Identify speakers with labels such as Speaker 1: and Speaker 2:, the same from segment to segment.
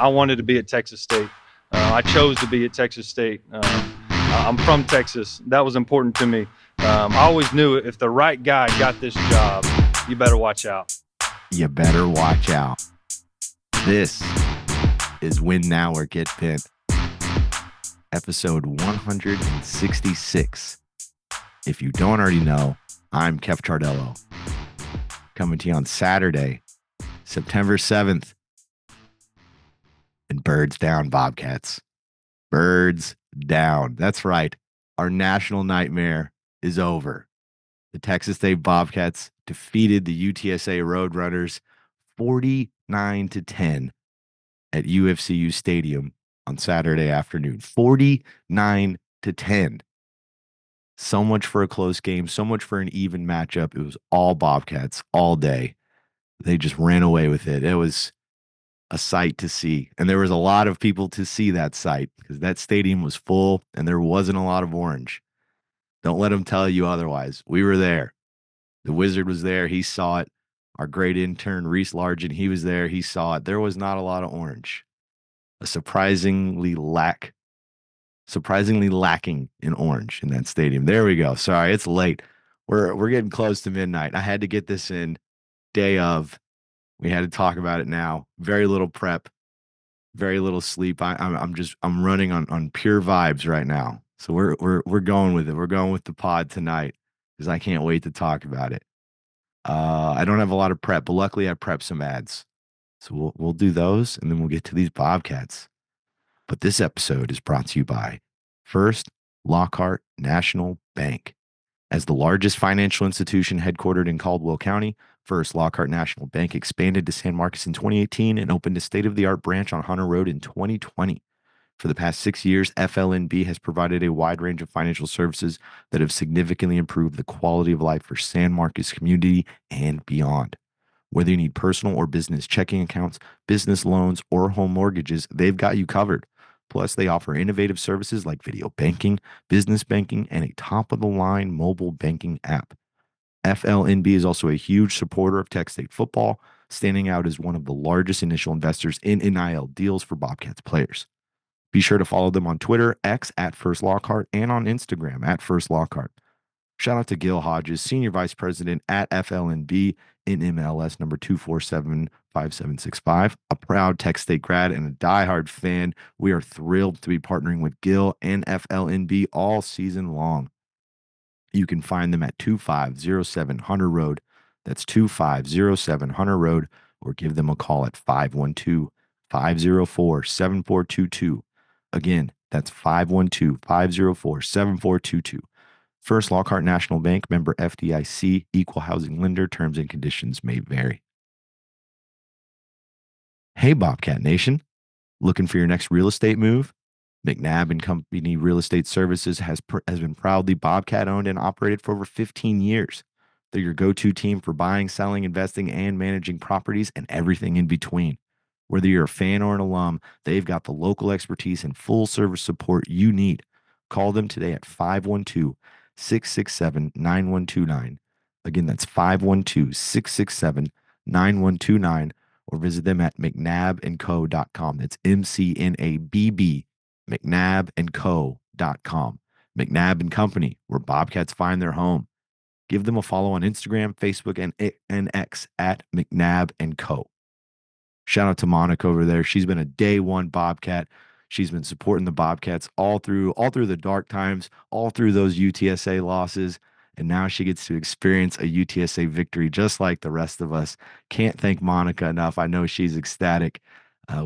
Speaker 1: I wanted to be at Texas State. I chose to be at Texas State. I'm from Texas. That was important to me. I always knew if the right guy got this job, you better watch out.
Speaker 2: You better watch out. This is Win Now or Get Pinned, episode 166. If you don't already know, I'm Kev Chardello, coming to you on Saturday, September 7th. And birds down, Bobcats. Birds down. That's right. Our national nightmare is over. The Texas State Bobcats defeated the UTSA Roadrunners 49-10 at UFCU Stadium on Saturday afternoon. 49-10. So much for a close game, so much for an even matchup. It was all Bobcats all day. They just ran away with it. It was a sight to see. And there was a lot of people to see that sight because that stadium was full and there wasn't a lot of orange. Don't let them tell you otherwise. We were there. The Wizard was there. He saw it. Our great intern, Reese Largent, he was there. He saw it. There was not a lot of orange. A surprisingly lacking in orange in that stadium. There we go. Sorry, it's late. We're getting close to midnight. I had to get this in day of. We had to talk about it now. Very little prep, very little sleep. I'm running on pure vibes right now. So we're going with it. We're going with the pod tonight because I can't wait to talk about it. I don't have a lot of prep, but luckily I prepped some ads. So we'll do those and then we'll get to these Bobcats. But this episode is brought to you by First Lockhart National Bank. As the largest financial institution headquartered in Caldwell County, First Lockhart National Bank expanded to San Marcos in 2018 and opened a state-of-the-art branch on Hunter Road in 2020. For the past 6 years, FLNB has provided a wide range of financial services that have significantly improved the quality of life for San Marcos community and beyond. Whether you need personal or business checking accounts, business loans, or home mortgages, they've got you covered. Plus, they offer innovative services like video banking, business banking, and a top-of-the-line mobile banking app. FLNB is also a huge supporter of Texas State football, standing out as one of the largest initial investors in NIL deals for Bobcats players. Be sure to follow them on Twitter, X at First Lockhart, and on Instagram at First Lockhart. Shout out to Gil Hodges, Senior Vice President at FLNB in MLS number 2475765. A proud Texas State grad and a diehard fan. We are thrilled to be partnering with Gil and FLNB all season long. You can find them at 2507 Hunter Road. That's 2507 Hunter Road, or give them a call at 512-504-7422. Again, that's 512-504-7422. First Lockhart National Bank, member FDIC, equal housing lender. Terms and conditions may vary. Hey, Bobcat Nation. Looking for your next real estate move? McNabb and Company Real Estate Services has been proudly Bobcat owned and operated for over 15 years. They're your go-to team for buying, selling, investing, and managing properties and everything in between. Whether you're a fan or an alum, they've got the local expertise and full service support you need. Call them today at 512-667-9129. Again, that's 512-667-9129, or visit them at mcnabbandco.com. That's MCNABB, mcnabbandco.com. McNabb and Company, where Bobcats find their home. Give them a follow on Instagram, Facebook, and X at McNabb and Co. Shout out to Monica over there. She's been a day one Bobcat. She's been supporting the Bobcats all through the dark times, all through those UTSA losses, and now she gets to experience a UTSA victory just like the rest of us. Can't thank Monica enough. I know she's ecstatic.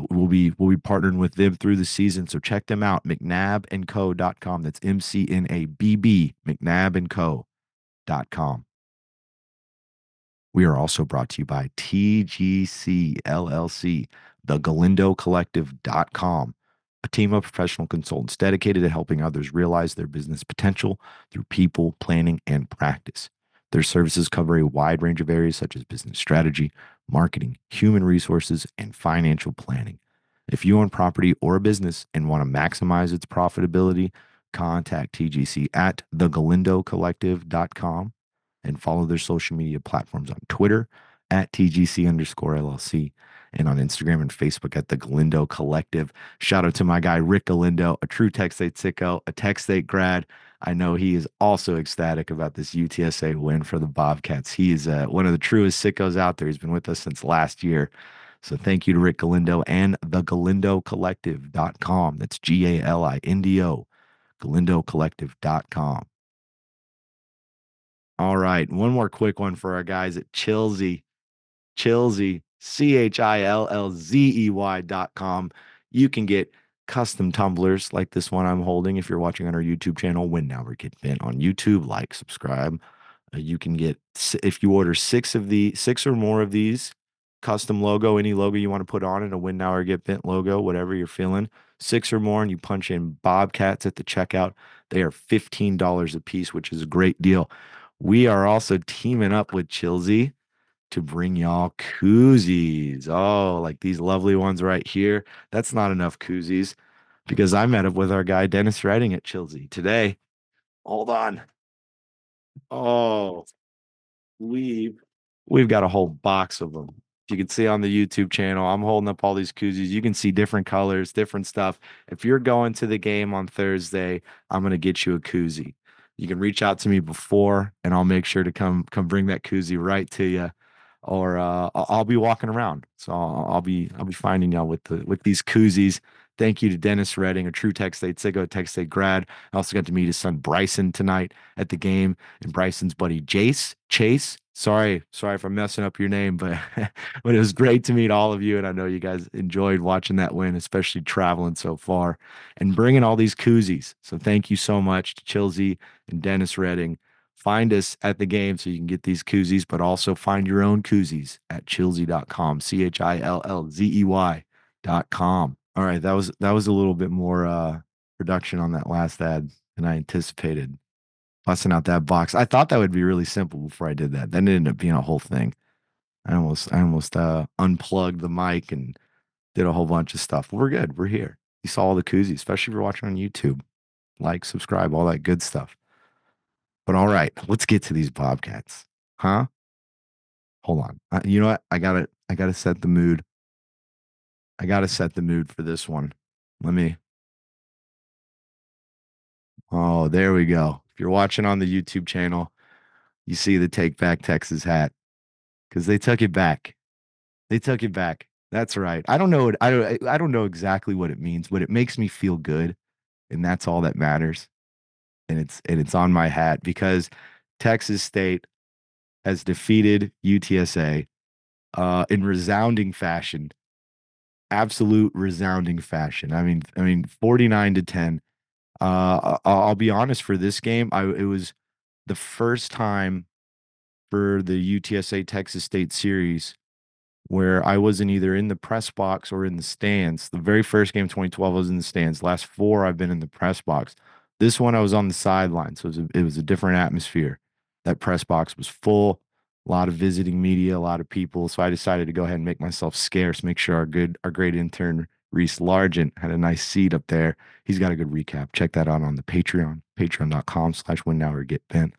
Speaker 2: We'll be partnering with them through the season, so check them out, mcnabbandco.com. That's MCNABB, mcnabbandco.com. We are also brought to you by TGC LLC, thegalindocollective.com, a team of professional consultants dedicated to helping others realize their business potential through people, planning, and practice. Their services cover a wide range of areas such as business strategy, marketing, human resources, and financial planning. If you own property or a business and want to maximize its profitability, contact TGC at thegalindocollective.com and follow their social media platforms on Twitter at TGC_LLC and on Instagram and Facebook at the Galindo Collective. Shout out to my guy Rick Galindo, a true Tech State sicko, a Tech State grad. I know he is also ecstatic about this UTSA win for the Bobcats. He is one of the truest sickos out there. He's been with us since last year. So thank you to Rick Galindo and the GalindoCollective.com. That's GALINDO, GalindoCollective.com. All right. One more quick one for our guys at Chilsey. Chilsey, CHILLZEY.com. You can get custom tumblers like this one I'm holding if you're watching on our YouTube channel. Win Now or Get Bent on YouTube. Like, subscribe. You can get, if you order six or more of these, custom logo, any logo you want to put on it, a Win Now or Get Bent logo, whatever you're feeling, six or more, and you punch in Bobcats at the checkout. They are $15 a piece, which is a great deal. We are also teaming up with Chilsey to bring y'all koozies. Oh, like these lovely ones right here. That's not enough koozies because I met up with our guy Dennis Redding at Chilsey today. Hold on. Oh, we we've got a whole box of them. You can see on the YouTube channel, I'm holding up all these koozies. You can see different colors, different stuff. If you're going to the game on Thursday, I'm gonna get you a koozie. You can reach out to me before, and I'll make sure to come bring that koozie right to you. Or I'll be walking around, so I'll be finding y'all with these koozies. Thank you to Dennis Redding, a true Tech State sicko, Tech State grad. I also got to meet his son Bryson tonight at the game, and Bryson's buddy Chase. Sorry if I'm messing up your name, but but it was great to meet all of you, and I know you guys enjoyed watching that win, especially traveling so far and bringing all these koozies. So thank you so much to Chilsey and Dennis Redding. Find us at the game so you can get these koozies, but also find your own koozies at chilzey.com, CHILLZEY.com. All right, that was a little bit more production on that last ad than I anticipated. Busting out that box. I thought that would be really simple before I did that. Then it ended up being a whole thing. I almost unplugged the mic and did a whole bunch of stuff. We're good. We're here. You saw all the koozies, especially if you're watching on YouTube. Like, subscribe, all that good stuff. But all right, let's get to these Bobcats. Huh? Hold on. You know what? I gotta set the mood. I gotta set the mood for this one. Let me. Oh, there we go. If you're watching on the YouTube channel, you see the Take Back Texas hat because they took it back. They took it back. That's right. I don't know. I don't know exactly what it means, but it makes me feel good, and that's all that matters. And it's on my hat because Texas State has defeated UTSA in resounding fashion, absolute resounding fashion. I mean, 49-10. I'll be honest. For this game, it was the first time for the UTSA Texas State series where I wasn't either in the press box or in the stands. The very first game, 2012, I was in the stands. Last four, I've been in the press box. This one, I was on the sideline, so it was a different atmosphere. That press box was full, a lot of visiting media, a lot of people. So I decided to go ahead and make myself scarce, make sure our great intern Reese Largent had a nice seat up there. He's got a good recap. Check that out on the Patreon, patreon.com/win-now-or-get-bent.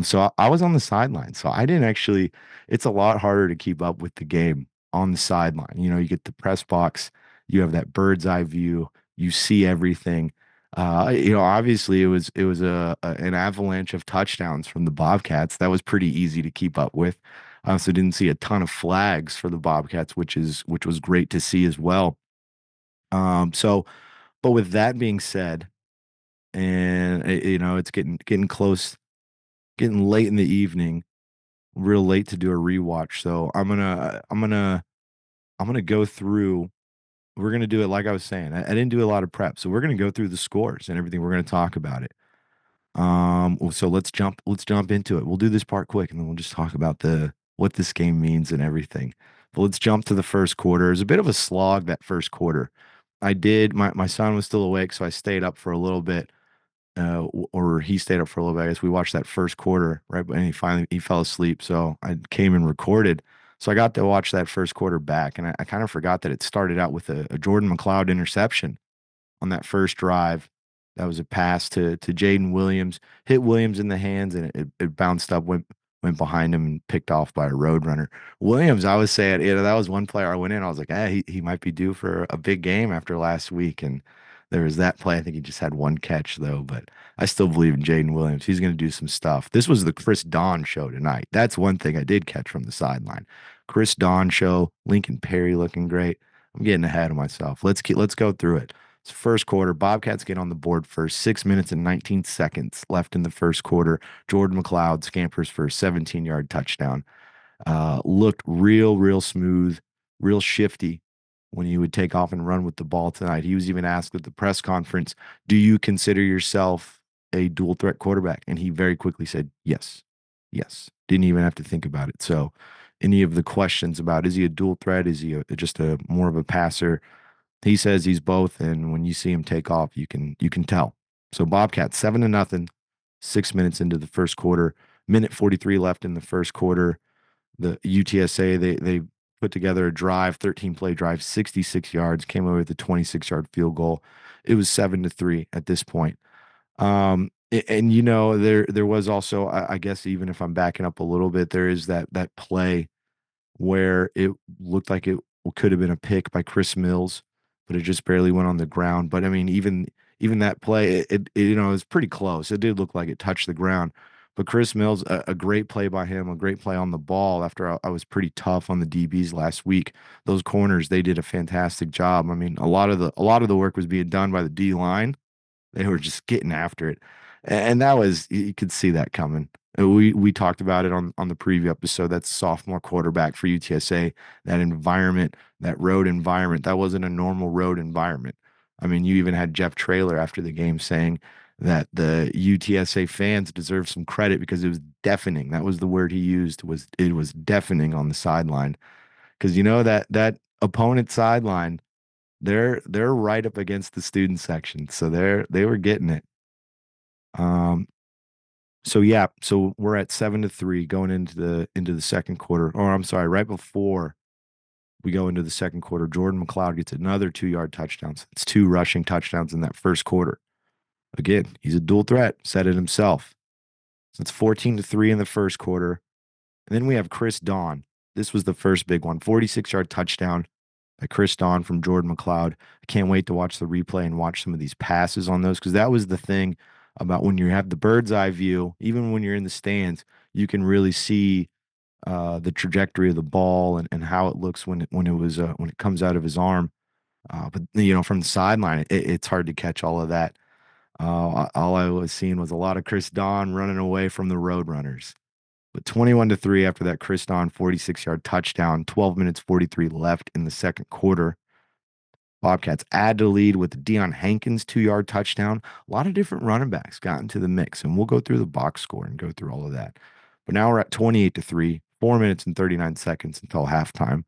Speaker 2: So I was on the sideline. So I didn't actually, it's a lot harder to keep up with the game on the sideline. You know, you get the press box, you have that bird's eye view, you see everything. Obviously it was an avalanche of touchdowns from the Bobcats. That was pretty easy to keep up with. I also didn't see a ton of flags for the Bobcats, which was great to see as well. So, but with that being said, and it's getting close, getting late in the evening, real late to do a rewatch. So I'm gonna go through. We're gonna do it like I was saying. I didn't do a lot of prep, so we're gonna go through the scores and everything. We're gonna talk about it. So let's jump into it. We'll do this part quick, and then we'll just talk about the what this game means and everything. But let's jump to the first quarter. It was a bit of a slog that first quarter. My son was still awake, so I stayed up for a little bit or he stayed up for a little bit. I guess we watched that first quarter, right? And he fell asleep. So I came and recorded. So I got to watch that first quarter back, and I kind of forgot that it started out with a Jordan McLeod interception on that first drive. That was a pass to Jaden Williams, hit Williams in the hands, and it bounced up, went went behind him and picked off by a Roadrunner. Williams, I was saying, that was one player I went in. I was like, he might be due for a big game after last week. And there was that play. I think he just had one catch though, but I still believe in Jaden Williams. He's going to do some stuff. This was the Chris Don show tonight. That's one thing I did catch from the sideline. Chris Don show, Lincoln Perry looking great. I'm getting ahead of myself. Let's go through it. It's first quarter. Bobcats get on the board first. 6 minutes and 19 seconds left in the first quarter. Jordan McLeod scampers for a 17-yard touchdown. Looked real smooth, real shifty when he would take off and run with the ball tonight. He was even asked at the press conference, "Do you consider yourself a dual threat quarterback?" And he very quickly said, "Yes, yes." Didn't even have to think about it. So, any of the questions about is he a dual threat? Is he just a more of a passer? He says he's both, and when you see him take off, you can tell. So Bobcats 7-0, 6 minutes into the first quarter, minute 43 left in the first quarter. The UTSA they put together a drive, 13-play drive, 66 yards, came away with a 26-yard field goal. It was 7-3 at this point. And there was also, I guess, even if I'm backing up a little bit, there is that play where it looked like it could have been a pick by Chris Mills, but it just barely went on the ground. But I mean, even that play, it was pretty close. It did look like it touched the ground. But Chris Mills, a great play by him, a great play on the ball after I was pretty tough on the DBs last week. Those corners, they did a fantastic job. I mean, a lot of the work was being done by the D line. They were just getting after it. And that was, you could see that coming. We talked about it on the preview episode. That's sophomore quarterback for UTSA. That environment, that road environment, that wasn't a normal road environment. I mean, you even had Jeff Traylor after the game saying that the UTSA fans deserve some credit because it was deafening. That was the word he used, was it was deafening on the sideline. Because that opponent sideline, they're right up against the student section. So they were getting it. Um, so yeah, so we're at 7-3 going into the second quarter. Or I'm sorry, right before we go into the second quarter, Jordan McLeod gets another 2-yard touchdown. So it's two rushing touchdowns in that first quarter. Again, he's a dual threat, said it himself. So it's 14-3 in the first quarter. And then we have Chris Don. This was the first big one, 46-yard touchdown by Chris Don from Jordan McLeod. I can't wait to watch the replay and watch some of these passes on those, because that was the thing about when you have the bird's eye view, even when you're in the stands, you can really see the trajectory of the ball and how it looks when it comes out of his arm. But from the sideline, it's hard to catch all of that. All I was seeing was a lot of Chris Don running away from the Roadrunners. But 21-3 after that Chris Don 46-yard touchdown, 12 minutes 43 left in the second quarter. Bobcats add to lead with the Deion Hankins 2-yard touchdown. A lot of different running backs got into the mix, and we'll go through the box score and go through all of that. But now we're at 28-3, 4 minutes and 39 seconds until halftime.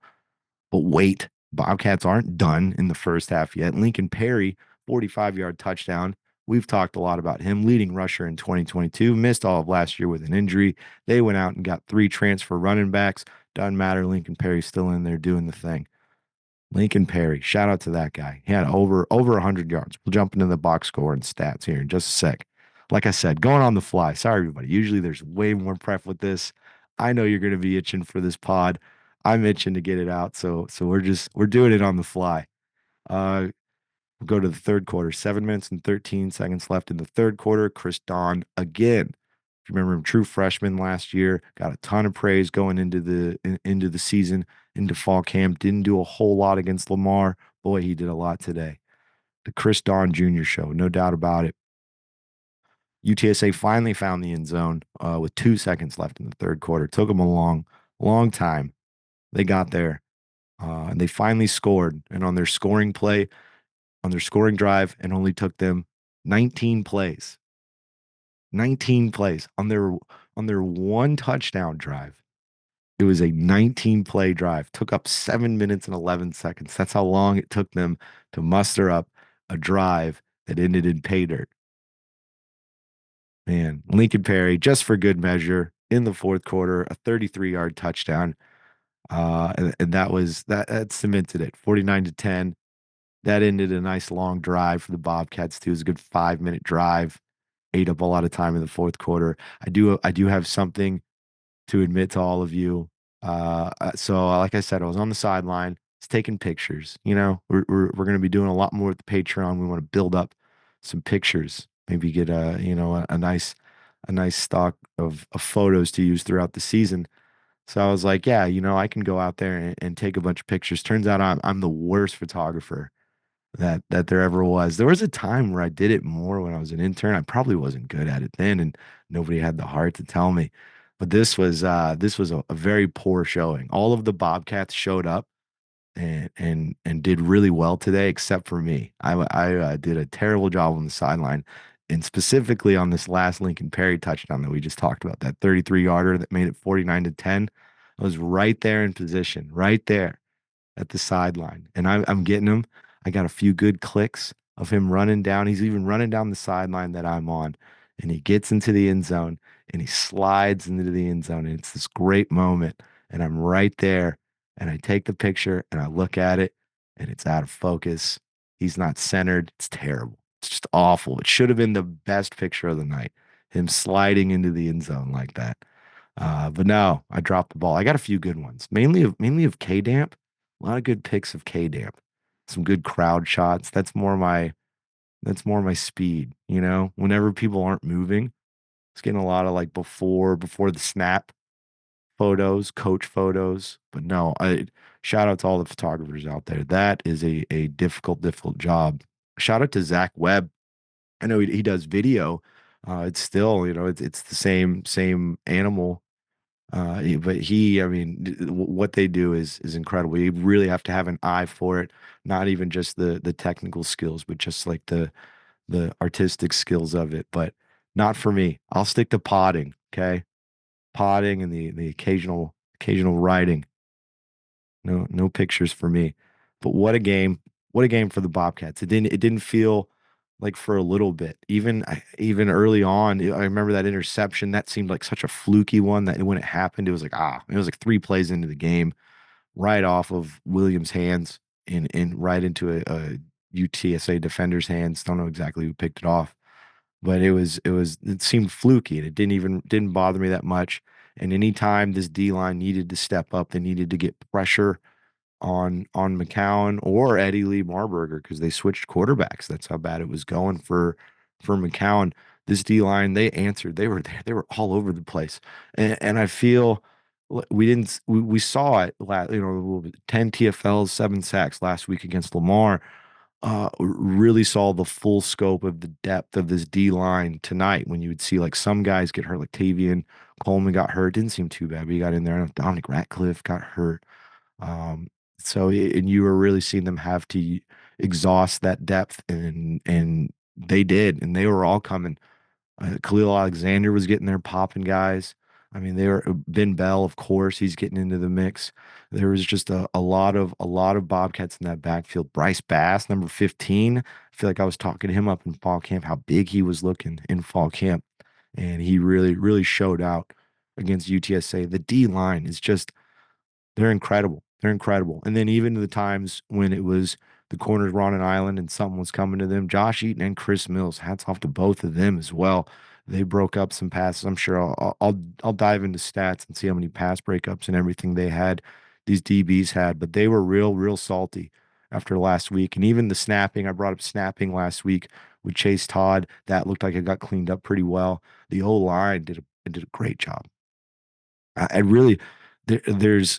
Speaker 2: But wait, Bobcats aren't done in the first half yet. Lincoln Perry, 45-yard touchdown. We've talked a lot about him, leading rusher in 2022, missed all of last year with an injury. They went out and got 3 transfer running backs. Doesn't matter, Lincoln Perry's still in there doing the thing. Lincoln Perry, shout out to that guy. He had over 100 yards. We'll jump into the box score and stats here in just a sec. Like I said, going on the fly. Sorry, everybody. Usually there's way more prep with this. I know you're going to be itching for this pod. I'm itching to get it out. So we're doing it on the fly. We'll go to the third quarter. 7 minutes and 13 seconds left in the third quarter. Chris Don again. If you remember him, true freshman last year, got a ton of praise going into the season, into fall camp. Didn't do a whole lot against Lamar. Boy, he did a lot today. The Chris Don Jr. show, no doubt about it. UTSA finally found the end zone with 2 seconds left in the third quarter. Took them a long time. They got there, and they finally scored. And on their scoring drive, it only took them 19 plays. 19 plays on their one touchdown drive. It was a 19-play drive. Took up 7 minutes and 11 seconds. That's how long it took them to muster up a drive that ended in pay dirt. Man, Lincoln Perry, just for good measure, in the fourth quarter, a 33-yard touchdown. And that cemented it. 49-10. That ended a nice long drive for the Bobcats too. It was a good 5-minute drive. Ate up a lot of time in the fourth quarter. I do have something to admit to all of you. So like I said, I was on the sideline, was taking pictures. You know, we're going to be doing a lot more with the Patreon. We want to build up some pictures, maybe get a nice stock of photos to use throughout the season. So I was like, yeah, I can go out there and take a bunch of pictures. Turns out I'm the worst photographer that there ever was. There was a time where I did it more when I was an intern. I probably wasn't good at it then, and nobody had the heart to tell me. But this was a very poor showing. All of the Bobcats showed up and did really well today, except for me. I did a terrible job on the sideline, and specifically on this last Lincoln Perry touchdown that we just talked about, that 33 yarder that made it 49-10. I was right there in position, right there at the sideline, and I'm getting him. I got a few good clicks of him running down. He's even running down the sideline that I'm on, and he gets into the end zone and he slides into the end zone, and it's this great moment. And I'm right there, and I take the picture and I look at it, and it's out of focus. He's not centered. It's terrible. It's just awful. It should have been the best picture of the night. Him sliding into the end zone like that. But no, I dropped the ball. I got a few good ones, mainly of K Damp. A lot of good pics of K Damp. Some good crowd shots. That's more my speed, Whenever people aren't moving, it's getting a lot of like before the snap photos, coach photos. But no, I shout out to all the photographers out there. That is a difficult job. Shout out to Zach Webb. I know he does video. It's still, it's the same animal. But I mean, what they do is incredible. You really have to have an eye for it, not even just the technical skills, but just like the artistic skills of it. But not for me. I'll stick to potting, okay? Potting and the occasional writing. No pictures for me. But what a game. What a game for the Bobcats. It didn't feel like for a little bit. Even early on, I remember that interception. That seemed like such a fluky one that when it happened, it was like, it was like 3 plays into the game, right off of Williams' hands and right into a UTSA defender's hands. Don't know exactly who picked it off, but it seemed fluky and it didn't bother me that much. And anytime this D line needed to step up, they needed to get pressure on McCown or Eddie Lee Marburger because they switched quarterbacks. That's how bad it was going for McCown. This D line, they answered. They were there. They were all over the place, and I feel we didn't. We saw it last. 10 TFLs, 7 sacks last week against Lamar. Really saw the full scope of the depth of this D line tonight when you would see like some guys get hurt, like Tavian Coleman got hurt. Didn't seem too bad, but he got in there. Dominic Ratcliffe got hurt. Um, and you were really seeing them have to exhaust that depth, and they did, and they were all coming. Khalil Alexander was getting there, popping guys. I mean, they were Ben Bell, of course, he's getting into the mix. There was just a lot of Bobcats in that backfield. Bryce Bass, number 15. I feel like I was talking to him up in fall camp, how big he was looking in fall camp, and he really showed out against UTSA. The D line is just they're incredible. They're incredible. And then even the times when it was the corners were on an island and something was coming to them, Josh Eaton and Chris Mills, hats off to both of them as well. They broke up some passes. I'm sure I'll dive into stats and see how many pass breakups and everything they had, these DBs had, but they were real salty after last week. And even the snapping, I brought up snapping last week with Chase Todd. That looked like it got cleaned up pretty well. The O line did a great job. I really there's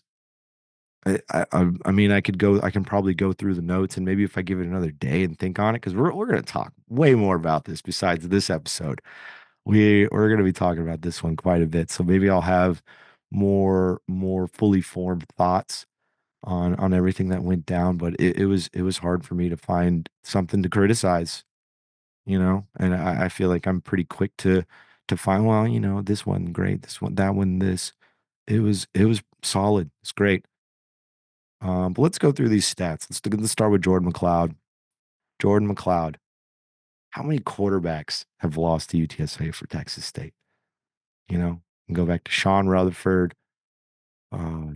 Speaker 2: I mean, I can probably go through the notes and maybe if I give it another day and think on it, because we're going to talk way more about this besides this episode. We're going to be talking about this one quite a bit. So maybe I'll have more fully formed thoughts on everything that went down. But it was hard for me to find something to criticize, and I feel like I'm pretty quick to find, well, this one great, this one, that one, this. It was solid. It's great. But let's go through these stats. Let's start with Jordan McLeod. Jordan McLeod. How many quarterbacks have lost to UTSA for Texas State? And go back to Sean Rutherford,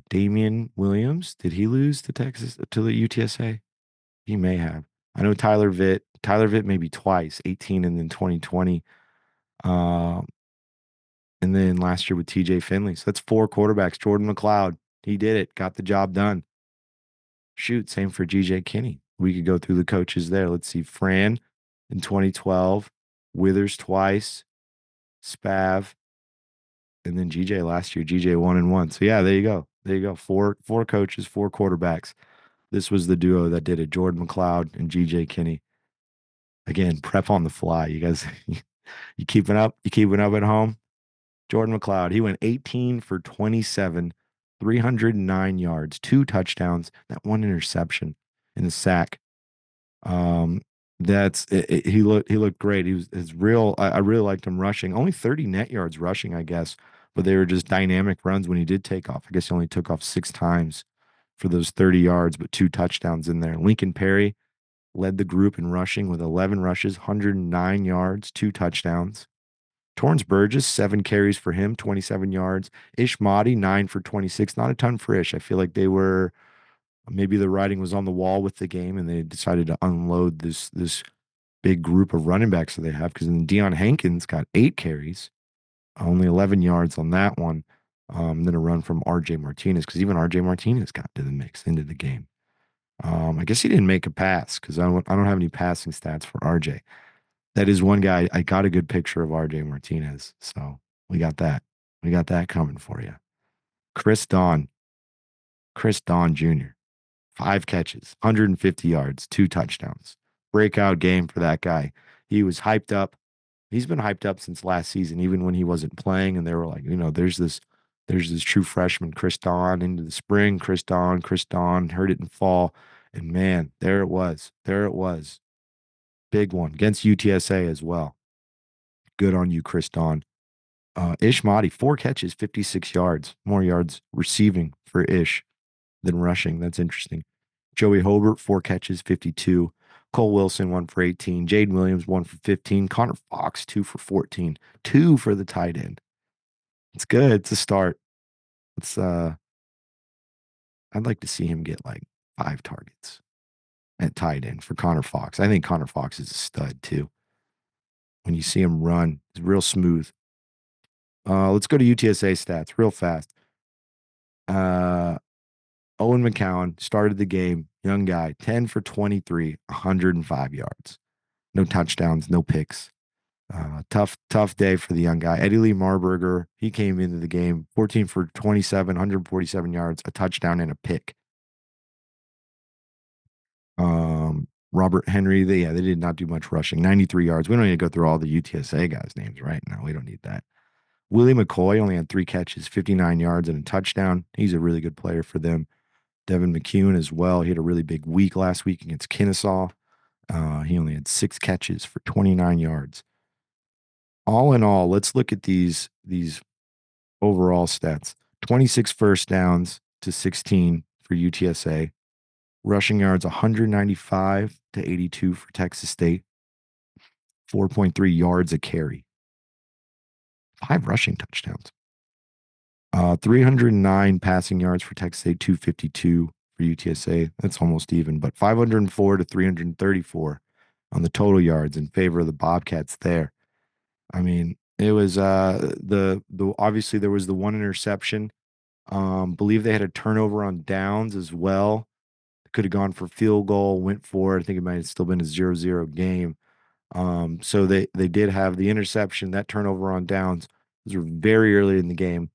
Speaker 2: Damian Williams. Did he lose to the UTSA? He may have. I know Tyler Vitt. Tyler Vitt maybe twice, 18 and then 2020. Um, And then last year with TJ Finley. So that's four quarterbacks. Jordan McLeod, he did it, got the job done. Shoot, same for GJ Kinney. We could go through the coaches there. Let's see. Fran in 2012, Withers twice, Spav, and then GJ last year. GJ 1-1. So yeah, there you go. There you go. Four coaches, four quarterbacks. This was the duo that did it. Jordan McLeod and GJ Kinney. Again, prep on the fly. You guys, you keeping up? You keeping up at home? Jordan McLeod, he went 18 for 27, 309 yards, two touchdowns, that one interception in the sack. Um, he looked great. He was his real. I really liked him rushing. Only 30 net yards rushing, I guess, but they were just dynamic runs when he did take off. I guess he only took off six times for those 30 yards, but two touchdowns in there. Lincoln Perry led the group in rushing with 11 rushes, 109 yards, two touchdowns. Torrance Burgess, seven carries for him, 27 yards. Ish Mahdi, 9 for 26. Not a ton for Ish. I feel like they were maybe the writing was on the wall with the game and they decided to unload this big group of running backs that they have because then Deion Hankins got 8 carries, only 11 yards on that one. Then a run from RJ Martinez because even RJ Martinez got to the mix into the game. I guess he didn't make a pass because I don't have any passing stats for RJ. That is one guy. I got a good picture of RJ Martinez. So we got that. We got that coming for you. Chris Don. Chris Don Jr. 5 catches, 150 yards, two touchdowns. Breakout game for that guy. He was hyped up. He's been hyped up since last season, even when he wasn't playing. And they were like, there's this true freshman, Chris Don, into the spring. Chris Don, heard it in fall. And man, there it was. There it was. Big one against UTSA as well. Good on you, Chris Don. Ish Mahdi, 4 catches, 56 yards. More yards receiving for Ish than rushing. That's interesting. Joey Hobart, 4 catches, 52. Cole Wilson, 1 for 18. Jade Williams, 1 for 15. Connor Fox, 2 for 14. Two for the tight end. It's good. It's a start. It's I'd like to see him get like 5 targets at tight end for Connor Fox. I think Connor Fox is a stud too. When you see him run, it's real smooth. Let's go to UTSA stats real fast. Owen McCowan started the game, young guy, 10 for 23, 105 yards. No touchdowns, no picks. Tough day for the young guy. Eddie Lee Marburger, he came into the game, 14 for 27, 147 yards, a touchdown and a pick. Robert Henry, they did not do much rushing, 93 yards. We don't need to go through all the UTSA guys' names right now. We don't need that. Willie McCoy only had 3 catches, 59 yards, and a touchdown. He's a really good player for them. Devin McCune as well. He had a really big week last week against Kennesaw. He only had 6 catches for 29 yards. All in all, let's look at these overall stats. 26 first downs to 16 for UTSA. Rushing yards 195 to 82 for Texas State. 4.3 yards a carry. 5 rushing touchdowns. 309 passing yards for Texas State, 252 for UTSA. That's almost even, but 504 to 334 on the total yards in favor of the Bobcats there. I mean, it was the obviously there was the one interception. Believe they had a turnover on downs as well. Could have gone for field goal, went for it. I think it might have still been a 0-0 game. So they did have the interception, that turnover on downs. Those were very early in the game.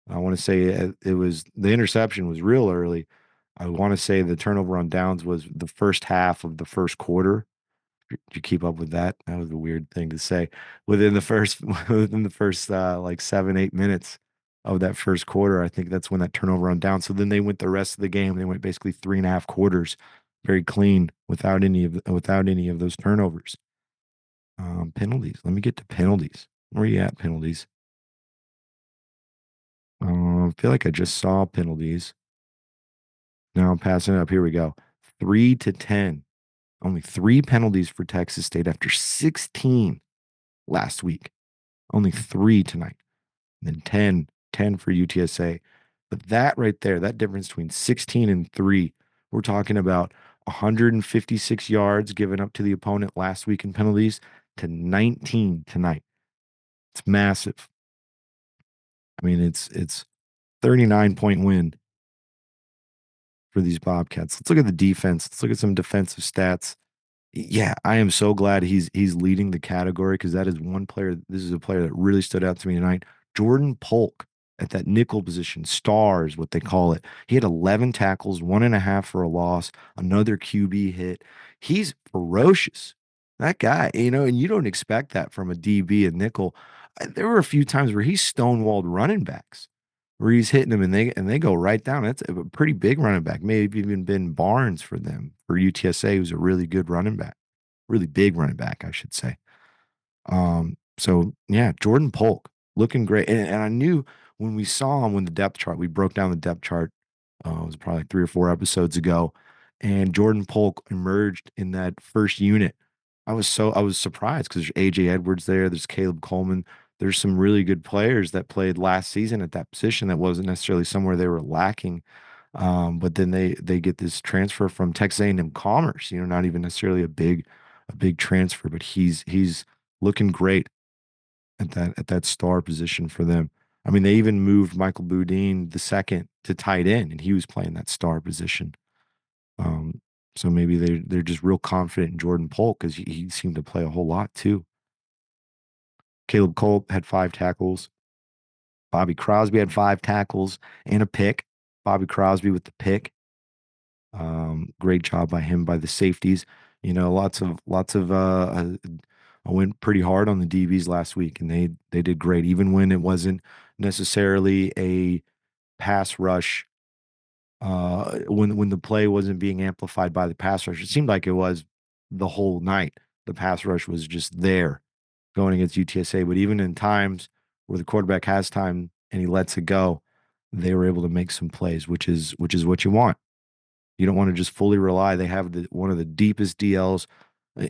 Speaker 2: I want to say it was the interception was real early. I want to say the turnover on downs was the first half of the first quarter. Did you keep up with that? That was a weird thing to say. Within the first like 7-8 minutes of that first quarter, I think that's when that turnover on down. So then they went the rest of the game. They went basically 3.5 quarters, very clean without any of those turnovers. Penalties. Let me get to penalties. Where are you at, penalties? I feel like I just saw penalties. Now I'm passing it up. Here we go. 3-10. Only 3 penalties for Texas State after 16 last week. Only 3 tonight. And then 10 for UTSA. But that right there, that difference between 16 and 3, we're talking about 156 yards given up to the opponent last week in penalties to 19 tonight. It's massive. I mean, it's 39-point win for these Bobcats. Let's look at the defense. Let's look at some defensive stats. Yeah, I am so glad he's leading the category because that is one player. This is a player that really stood out to me tonight. Jordan Polk at that nickel position, star is what they call it. He had 11 tackles, 1.5 for a loss, another QB hit. He's ferocious. That guy, and you don't expect that from a DB and nickel. There were a few times where he stonewalled running backs, where he's hitting them and they go right down. That's a pretty big running back. Maybe even been Barnes for them for UTSA, who's a really good running back, really big running back, I should say. So yeah, Jordan Polk looking great. And I knew when we saw him when the depth chart, we broke down the depth chart. It was probably like 3 or 4 episodes ago, and Jordan Polk emerged in that first unit. I was surprised because there's AJ Edwards there, there's Caleb Coleman, there's some really good players that played last season at that position that wasn't necessarily somewhere they were lacking. But then they get this transfer from Texas A&M Commerce, not even necessarily a big transfer, but he's looking great at that star position for them. I mean, they even moved Michael Boudin the second to tight end, and he was playing that star position. Um, so maybe they're just real confident in Jordan Polk because he seemed to play a whole lot too. Caleb Cole had 5 tackles. Bobby Crosby had 5 tackles and a pick. Bobby Crosby with the pick. Great job by him by the safeties. Lots of I went pretty hard on the DBs last week, and they did great, even when it wasn't necessarily a pass rush. When the play wasn't being amplified by the pass rush, it seemed like it was the whole night. The pass rush was just there going against UTSA. But even in times where the quarterback has time and he lets it go, they were able to make some plays, which is what you want. You don't want to just fully rely. They have one of the deepest DLs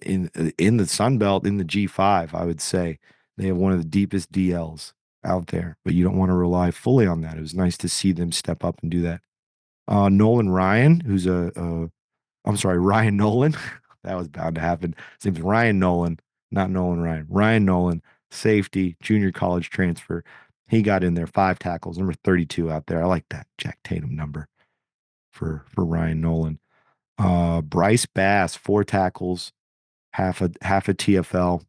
Speaker 2: in the Sun Belt, in the G5, I would say. They have one of the deepest DLs out there, but you don't want to rely fully on that. It was nice to see them step up and do that. Nolan Ryan, who's I'm sorry, Ryan Nolan. That was bound to happen. His name's Ryan Nolan, not Nolan Ryan. Ryan Nolan, safety, junior college transfer. He got in there, 5 tackles, number 32 out there. I like that Jack Tatum number for Ryan Nolan. Bryce Bass, 4 tackles, half a TFL.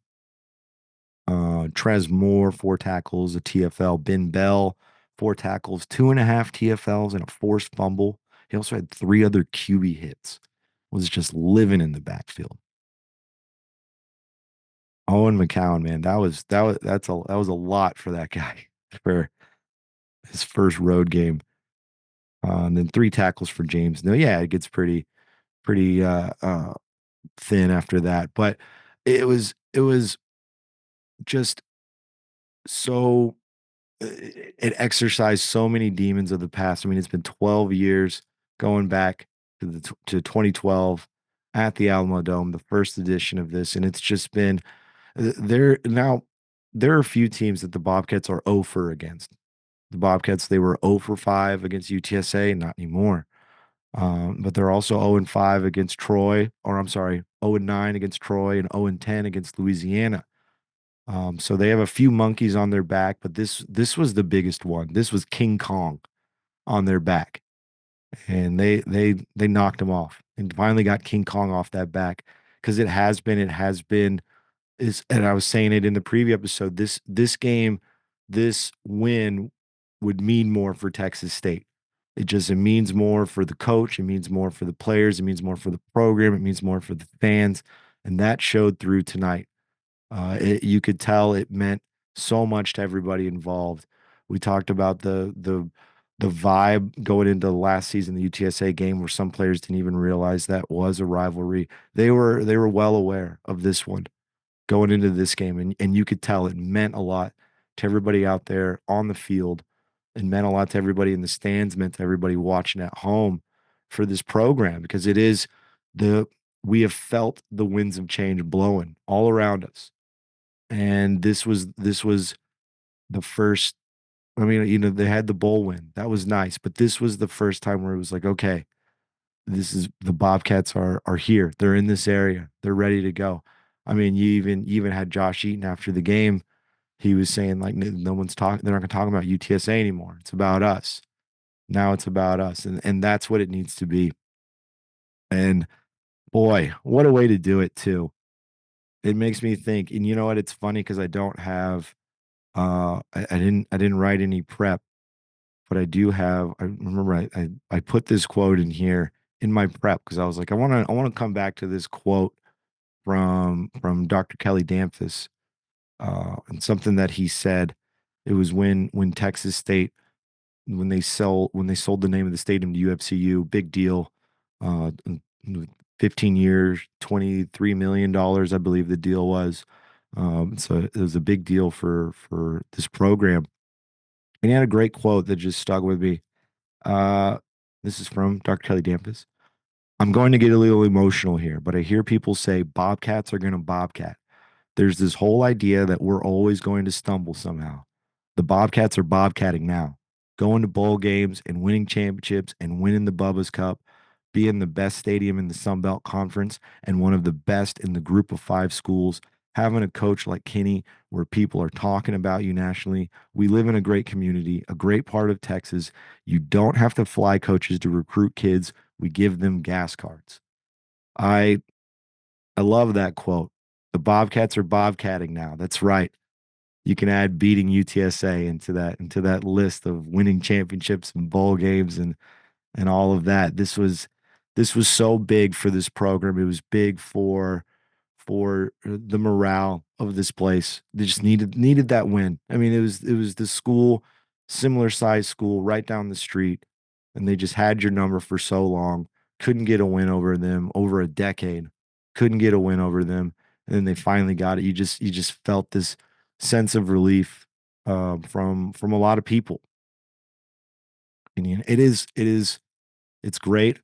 Speaker 2: Trez Moore, 4 tackles, a TFL. Ben Bell, 4 tackles, 2.5 TFLs, and a forced fumble. He also had 3 other QB hits. Was just living in the backfield. Owen McCown, man, that was a lot for that guy for his first road game. And then 3 tackles for James. No, yeah, it gets pretty thin after that. But it was just so it exercised so many demons of the past. I mean, it's been 12 years going back to 2012 at the Alamo Dome, the first edition of this, and it's just been there now. There are a few teams that the Bobcats are 0 for against. The Bobcats, they were 0 for 5 against UTSA, not anymore. But they're also 0 and 5 against Troy, or I'm sorry, 0 and 9 against Troy and 0 and 10 against Louisiana. So they have a few monkeys on their back, but this was the biggest one. This was King Kong on their back, and they knocked him off and finally got King Kong off that back because it has been and I was saying it in the preview episode. This game, this win would mean more for Texas State. It means more for the coach. It means more for the players. It means more for the program. It means more for the fans, and that showed through tonight. You could tell it meant so much to everybody involved. We talked about the vibe going into last season, the UTSA game, where some players didn't even realize that was a rivalry. They were well aware of this one going into this game, and you could tell it meant a lot to everybody out there on the field. It meant a lot to everybody in the stands, meant to everybody watching at home for this program because it is the we have felt the winds of change blowing all around us, and this was the first. I mean, they had the bowl win. That was nice, but this was the first time where it was like, okay, this is the Bobcats are here. They're in this area. They're ready to go. I mean, you even had Josh Eaton after the game. He was saying like no one's talking. They're not going to talk about UTSA anymore. It's about us. Now it's about us, and that's what it needs to be. And boy, what a way to do it too. It makes me think. And you know what? It's funny because I don't have. I didn't write any prep, but I do have. I remember I put this quote in here in my prep because I was like, I want to come back to this quote from Dr. Kelly Damphus, and something that he said. It was when Texas State when they sold the name of the stadium to UFCU, big deal. Uh, 15 years, $23 million, I believe the deal was. So it was a big deal for this program. And he had a great quote that just stuck with me. Uh, this is from Dr. Kelly Dampus. I'm going to get a little emotional here, but I hear people say Bobcats are going to Bobcat. There's this whole idea that we're always going to stumble somehow. The Bobcats are bobcatting now, going to bowl games and winning championships and winning the Bubba's Cup, being the best stadium in the Sun Belt Conference and one of the best in the group of five schools, having a coach like Kenny where people are talking about you nationally. We live in a great community, a great part of Texas. You don't have to fly coaches to recruit kids. We give them gas cards. I I love that quote. The Bobcats are bobcatting now. That's right. You can add beating UTSA into that list of winning championships and bowl games and all of that. This was so big for this program. It was big for the morale of this place. They just needed that win. I mean, it was the school, similar size school right down the street, and they just had your number for so long. Couldn't get a win over them over a decade. Couldn't get a win over them, and then they finally got it. You just felt this sense of relief from a lot of people. And it's great.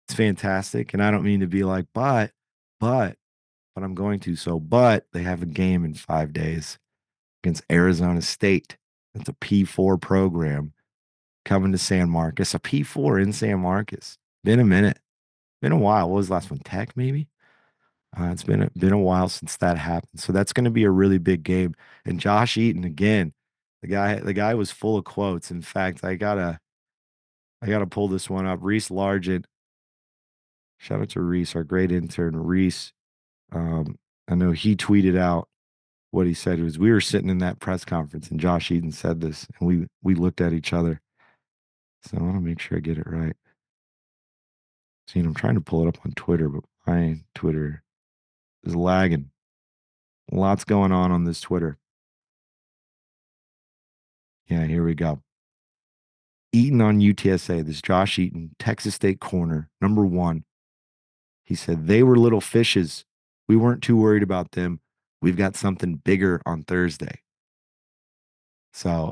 Speaker 2: It's fantastic. And I don't mean to be like, but but I'm going to. So, but they have a game in 5 days against Arizona State. It's a P4 program coming to San Marcos. A P4 in San Marcos. Been a minute. Been a while. What was the last one? Tech, maybe? It's been a while since that happened. So that's going to be a really big game. And Josh Eaton again, the guy was full of quotes. In fact, I gotta pull this one up. Reese Largent, shout out to Reese, our great intern. Reese, um, I know he tweeted out what he said was we were sitting in that press conference and Josh Eaton said this and we looked at each other. So I want to make sure I get it right. See, I'm trying to pull it up on Twitter, but my Twitter is lagging. Lots going on this Twitter. Yeah, here we go. Eaton on UTSA, this Josh Eaton, Texas State corner, number one. He said, they were little fishes. We weren't too worried about them. We've got something bigger on Thursday. So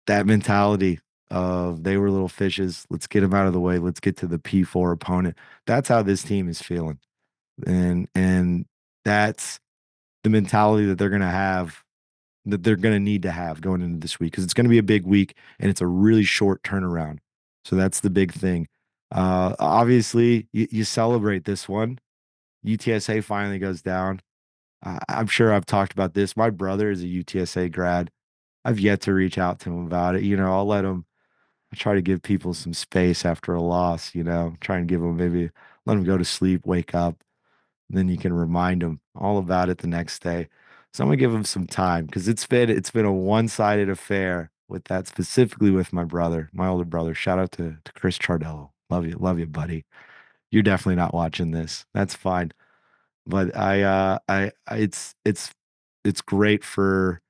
Speaker 2: that mentality of they were little fishes. Let's get them out of the way. Let's get to the P4 opponent. That's how this team is feeling. And that's the mentality that they're going to have, that they're going to need to have going into this week because it's going to be a big week and it's a really short turnaround. So that's the big thing. Obviously, you celebrate this one. UTSA finally goes down. I'm sure I've talked about this. My brother is a UTSA grad. I've yet to reach out to him about it. I'll let him, I try to give people some space after a loss, try and give them maybe let them go to sleep, wake up. Then you can remind them all about it the next day. So I'm gonna give him some time because it's been a one-sided affair with that, specifically with my brother, my older brother. Shout out to Chris Chardello. Love you, buddy. You're definitely not watching this. That's fine. But it's great for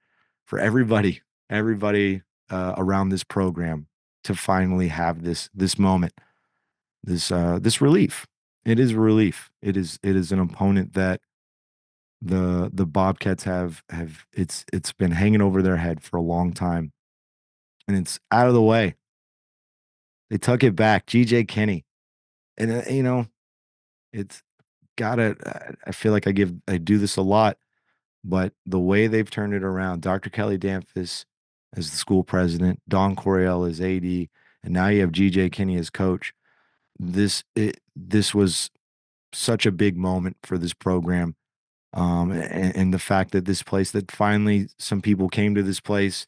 Speaker 2: everybody around this program to finally have this moment, this relief. It is a relief. It is an opponent that the Bobcats have it's been hanging over their head for a long time, and it's out of the way. They took it back. GJ Kenny, and it's gotta. I feel like I do this a lot. But the way they've turned it around, Dr. Kelly Damphus as the school president, Don Coryell as AD, and now you have GJ Kinney as coach. This was such a big moment for this program. And the fact that this place, that finally some people came to this place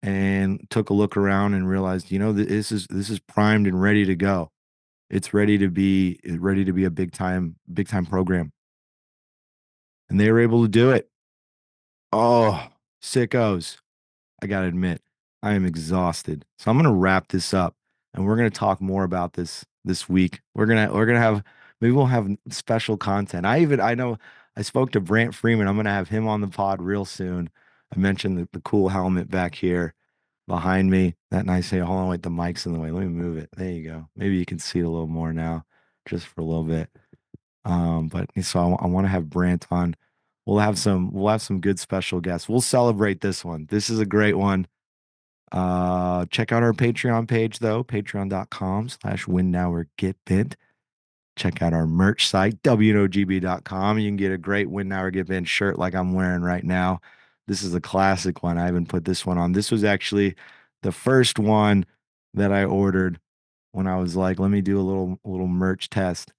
Speaker 2: and took a look around and realized, this is primed and ready to go. It's ready to be a big time program, and they were able to do it. Oh, sickos! I gotta admit, I am exhausted. So I'm gonna wrap this up, and we're gonna talk more about this week. We're gonna have, maybe we'll have special content. I know I spoke to Brant Freeman. I'm gonna have him on the pod real soon. I mentioned the cool helmet back here behind me. That nice. Hey, hold on, wait, the mic's in the way. Let me move it. There you go. Maybe you can see it a little more now, just for a little bit. But so I want to have Brant on. We'll have some good special guests. We'll celebrate this one. This is a great one. Check out our Patreon page though, patreon.com/win now or get bent. Check out our merch site, WNOGB.com. You can get a great Win Now or Get Bent shirt like I'm wearing right now. This is a classic one. I haven't put this one on. This was actually the first one that I ordered when I was like, let me do a little merch test.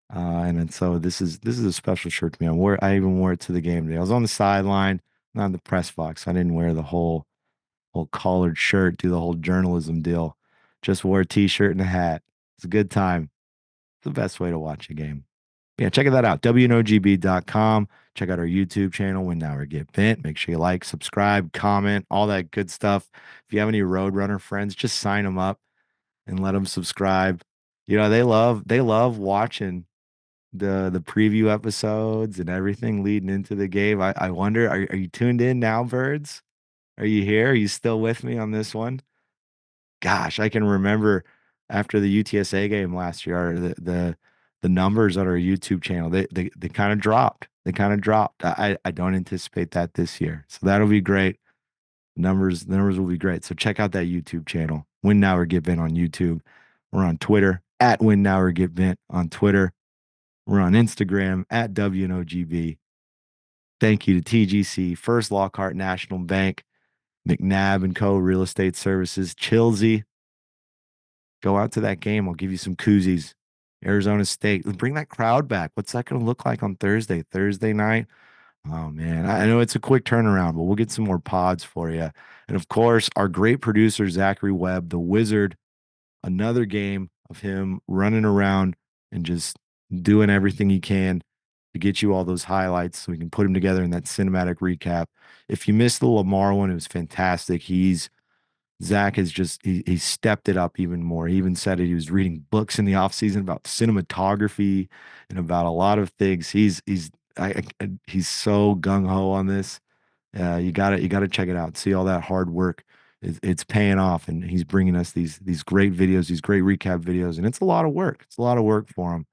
Speaker 2: And then so this is a special shirt to me. I even wore it to the game today. I was on the sideline, not in the press box. I didn't wear the whole collared shirt, do the whole journalism deal. Just wore a t-shirt and a hat. It's a good time. It's the best way to watch a game. Yeah, check that out. WNOGB.com. Check out our YouTube channel, Win Now or Get Bent. Make sure you like, subscribe, comment, all that good stuff. If you have any Roadrunner friends, just sign them up and let them subscribe. They love watching the preview episodes and everything leading into the game. I wonder, are you tuned in now, birds? Are you here? Are you still with me on this one? Gosh, I can remember after the UTSA game last year, the numbers on our YouTube channel, they kind of dropped. They kind of dropped. I don't anticipate that this year. So that'll be great. The numbers will be great. So check out that YouTube channel. Win Now or Get Bent on YouTube. We're on Twitter at Win Now or Get Bent on Twitter. We're on Instagram at WNOGB. Thank you to TGC, First Lockhart National Bank, McNabb and Co. Real Estate Services, Chilsea. Go out to that game. I'll give you some koozies. Arizona State. Bring that crowd back. What's that going to look like on Thursday? Thursday night? Oh, man. I know it's a quick turnaround, but we'll get some more pods for you. And of course, our great producer, Zachary Webb, the wizard. Another game of him running around and just doing everything he can to get you all those highlights so we can put them together in that cinematic recap. If you missed the Lamar one, it was fantastic. Zach has just he stepped it up even more. He even said it. He was reading books in the off season about cinematography and about a lot of things. He's so gung ho on this. You gotta check it out. See all that hard work. It's paying off, and he's bringing us these great videos, these great recap videos, and it's a lot of work. It's a lot of work for him.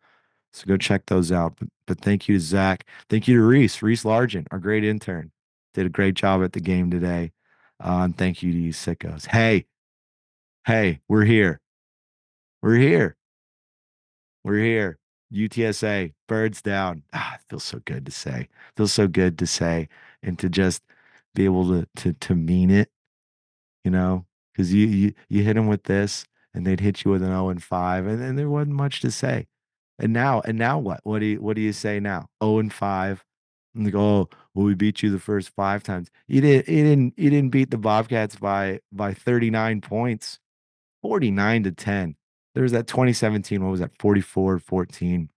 Speaker 2: So go check those out. But thank you to Zach. Thank you to Reese Largent, our great intern. Did a great job at the game today. And thank you to you sickos. Hey, we're here. We're here. We're here. UTSA, birds down. It feels so good to say. Feels so good to say, and to just be able to mean it, because you hit them with this, and they'd hit you with an 0 and 5, and then there wasn't much to say. And now what? What do you say now? 0 and 5. And they go, oh, well, we beat you the first 5 times. You didn't beat the Bobcats by 39 points, 49-10. There was that 2017, what was that, 44-14.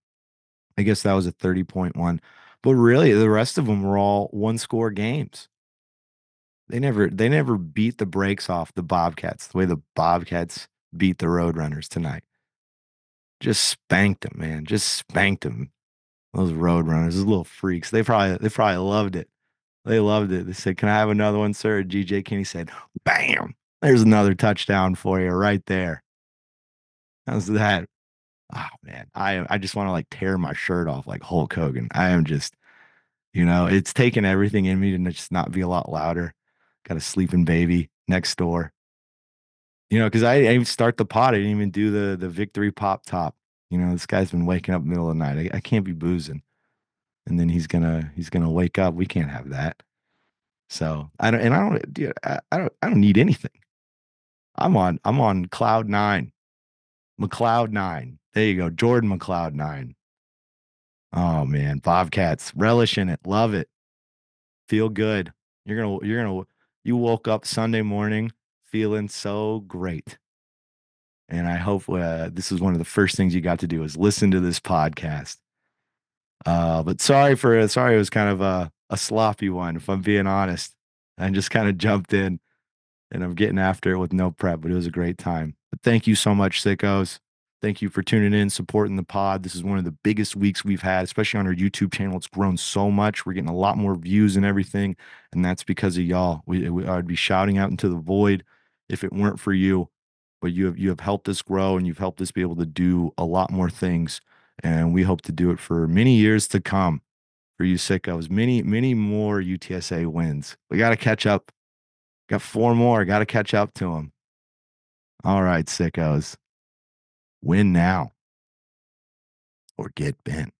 Speaker 2: I guess that was a 30-point one. But really, the rest of them were all one-score games. They never beat the brakes off the Bobcats the way the Bobcats beat the Roadrunners tonight. Just spanked them, man. Just spanked them. Those Roadrunners, those little freaks. They probably loved it. They loved it. They said, "Can I have another one, sir?" GJ Kinney said, "Bam! There's another touchdown for you right there." How's that? Oh man, I just want to like tear my shirt off like Hulk Hogan. I am just, it's taken everything in me to just not be a lot louder. Got a sleeping baby next door. Because I didn't even start the pot. I didn't even do the victory pop top. This guy's been waking up in the middle of the night. I can't be boozing. And then he's gonna wake up. We can't have that. So I don't need anything. I'm on cloud nine. McLeod 9. There you go. Jordan McLeod 9. Oh man, Bobcats, relish in it, love it, feel good. You woke up Sunday morning feeling so great, and I hope this is one of the first things you got to do is listen to this podcast. But sorry, it was kind of a sloppy one, if I'm being honest. I just kind of jumped in and I'm getting after it with no prep, but it was a great time. But thank you so much, sickos. Thank you for tuning in, supporting the pod. This is one of the biggest weeks we've had, especially on our YouTube channel. It's grown so much. We're getting a lot more views and everything, and that's because of y'all. I'd be shouting out into the void if it weren't for you. But you have helped us grow, and you've helped us be able to do a lot more things, and we hope to do it for many years to come. For you sickos, many more UTSA wins. We got to catch up. Got four more. Got to catch up to them. All right, sickos. Win now or get bent.